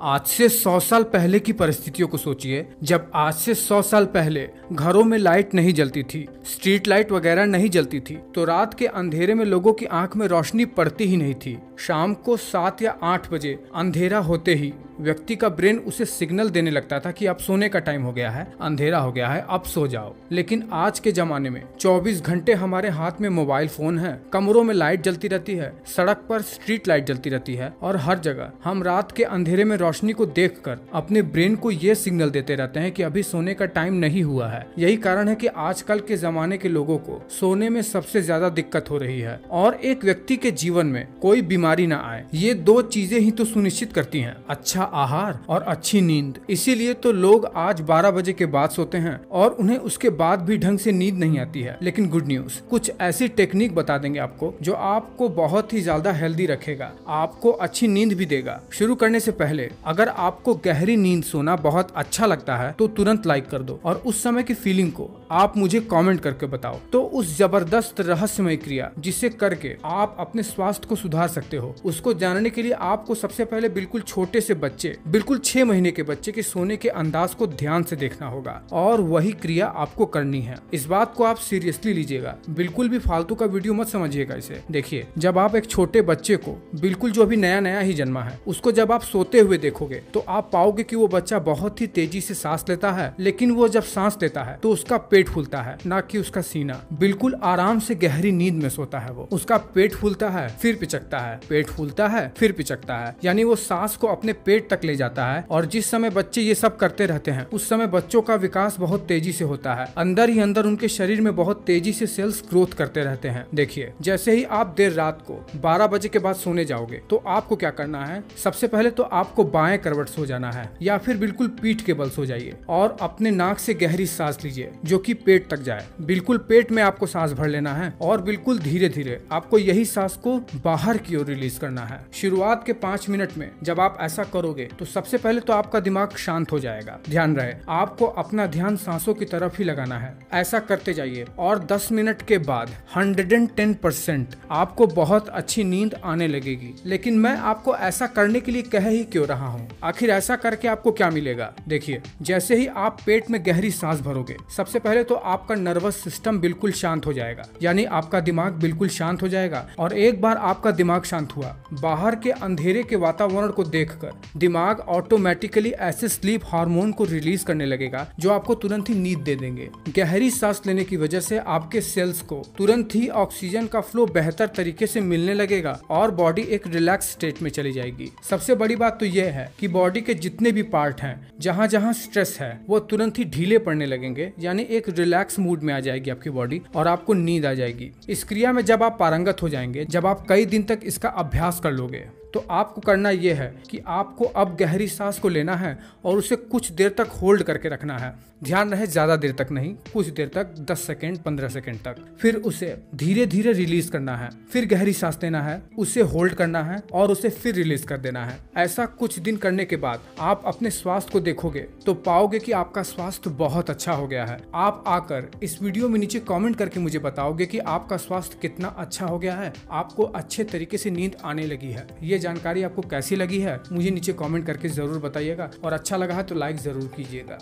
आज से 100 साल पहले की परिस्थितियों को सोचिए, जब आज से 100 साल पहले घरों में लाइट नहीं जलती थी, स्ट्रीट लाइट वगैरह नहीं जलती थी, तो रात के अंधेरे में लोगों की आंख में रोशनी पड़ती ही नहीं थी। शाम को 7 या 8 बजे अंधेरा होते ही व्यक्ति का ब्रेन उसे सिग्नल देने लगता था कि अब सोने का टाइम हो गया है, अंधेरा हो गया है, अब सो जाओ। लेकिन आज के जमाने में 24 घंटे हमारे हाथ में मोबाइल फोन है, कमरों में लाइट जलती रहती है, सड़क पर स्ट्रीट लाइट जलती रहती है और हर जगह हम रात के अंधेरे में रोशनी को देखकर अपने ब्रेन को ये सिग्नल देते रहते हैं कि अभी सोने का टाइम नहीं हुआ है। यही कारण है कि आजकल के जमाने के लोगों को सोने में सबसे ज्यादा दिक्कत हो रही है और एक व्यक्ति के जीवन में कोई बीमारी ना आए। ये दो चीजें ही तो सुनिश्चित करती हैं, अच्छा आहार और अच्छी नींद। इसीलिए तो लोग आज 12 बजे के बाद सोते हैं और उन्हें उसके बाद भी ढंग से नींद नहीं आती है। लेकिन गुड न्यूज, कुछ ऐसी टेक्निक बता देंगे आपको जो आपको बहुत ही ज्यादा हेल्दी रखेगा, आपको अच्छी नींद भी देगा। शुरू करने से पहले अगर आपको गहरी नींद सोना बहुत अच्छा लगता है तो तुरंत लाइक कर दो और उस समय की फीलिंग को आप मुझे कमेंट करके बताओ। तो उस जबरदस्त रहस्यमय क्रिया जिसे करके आप अपने स्वास्थ्य को सुधार सकते हो, उसको जानने के लिए आपको सबसे पहले बिल्कुल छोटे से बच्चे, बिल्कुल 6 महीने के बच्चे के सोने के अंदाज को ध्यान से देखना होगा और वही क्रिया आपको करनी है। इस बात को आप सीरियसली लीजिएगा, बिल्कुल भी फालतू का वीडियो मत समझिएगा इसे। देखिए, जब आप एक छोटे बच्चे को, बिल्कुल जो अभी नया नया ही जन्मा है, उसको जब आप सोते हुए देखोगे तो आप पाओगे कि वो बच्चा बहुत ही तेजी से सांस लेता है, लेकिन वो जब सांस लेता है तो उसका पेट फूलता है, ना कि उसका सीना। बिल्कुल आराम से गहरी नींद में सोता है वो, उसका पेट फूलता है फिर पिचकता है, पेट फूलता है फिर पिचकता है, यानी वो सांस को अपने पेट तक ले जाता है। और जिस समय बच्चे ये सब करते रहते हैं उस समय बच्चों का विकास बहुत तेजी से होता है, अंदर ही अंदर उनके शरीर में बहुत तेजी से सेल्स ग्रोथ करते रहते हैं। देखिए, जैसे ही आप देर रात को 12 बजे के बाद सोने जाओगे तो आपको क्या करना है, सबसे पहले तो आपको बाएं करवट सो जाना है या फिर बिल्कुल पीठ के बल सो जाइए और अपने नाक से गहरी सांस लीजिए जो कि पेट तक जाए। बिल्कुल पेट में आपको सांस भर लेना है और बिल्कुल धीरे धीरे आपको यही सांस को बाहर की ओर रिलीज करना है। शुरुआत के 5 मिनट में जब आप ऐसा करोगे तो सबसे पहले तो आपका दिमाग शांत हो जाएगा। ध्यान रहे, आपको अपना ध्यान सांसों की तरफ ही लगाना है। ऐसा करते जाइए और 10 मिनट के बाद 110% आपको बहुत अच्छी नींद आने लगेगी। लेकिन मैं आपको ऐसा करने के लिए कह ही क्यों रहा हूँ, आखिर ऐसा करके आपको क्या मिलेगा? देखिए, जैसे ही आप पेट में गहरी सांस भरोगे, सबसे पहले तो आपका नर्वस सिस्टम बिल्कुल शांत हो जाएगा, यानी आपका दिमाग बिल्कुल शांत हो जाएगा। और एक बार आपका दिमाग शांत हुआ, बाहर के अंधेरे के वातावरण को देखकर दिमाग ऑटोमेटिकली ऐसे स्लीप हार्मोन को रिलीज करने लगेगा जो आपको तुरंत ही नींद दे देंगे। गहरी सांस लेने की वजह से आपके सेल्स को तुरंत ही ऑक्सीजन का फ्लो बेहतर तरीके से मिलने लगेगा और बॉडी एक रिलैक्स स्टेट में चली जाएगी। सबसे बड़ी बात तो यह है कि बॉडी के जितने भी पार्ट हैं, जहां जहां स्ट्रेस है, वो तुरंत ही ढीले पड़ने लगेंगे, यानी एक रिलैक्स मूड में आ जाएगी आपकी बॉडी और आपको नींद आ जाएगी। इस क्रिया में जब आप पारंगत हो जाएंगे, जब आप कई दिन तक इसका अभ्यास कर लोगे, तो आपको करना यह है कि आपको अब गहरी सांस को लेना है और उसे कुछ देर तक होल्ड करके रखना है। ध्यान रहे, ज्यादा देर तक नहीं, कुछ देर तक, 10 सेकेंड 15 सेकेंड तक। फिर उसे धीरे धीरे रिलीज करना है, फिर गहरी सांस लेना है, उसे होल्ड करना है और उसे फिर रिलीज कर देना है। ऐसा कुछ दिन करने के बाद आप अपने स्वास्थ्य को देखोगे तो पाओगे कि आपका स्वास्थ्य बहुत अच्छा हो गया है। आप आकर इस वीडियो में नीचे कमेंट करके मुझे बताओगे कि आपका स्वास्थ्य कितना अच्छा हो गया है, आपको अच्छे तरीके से नींद आने लगी है। ये जानकारी आपको कैसी लगी है मुझे नीचे कमेंट करके जरूर बताइएगा और अच्छा लगा है तो लाइक जरूर कीजिएगा।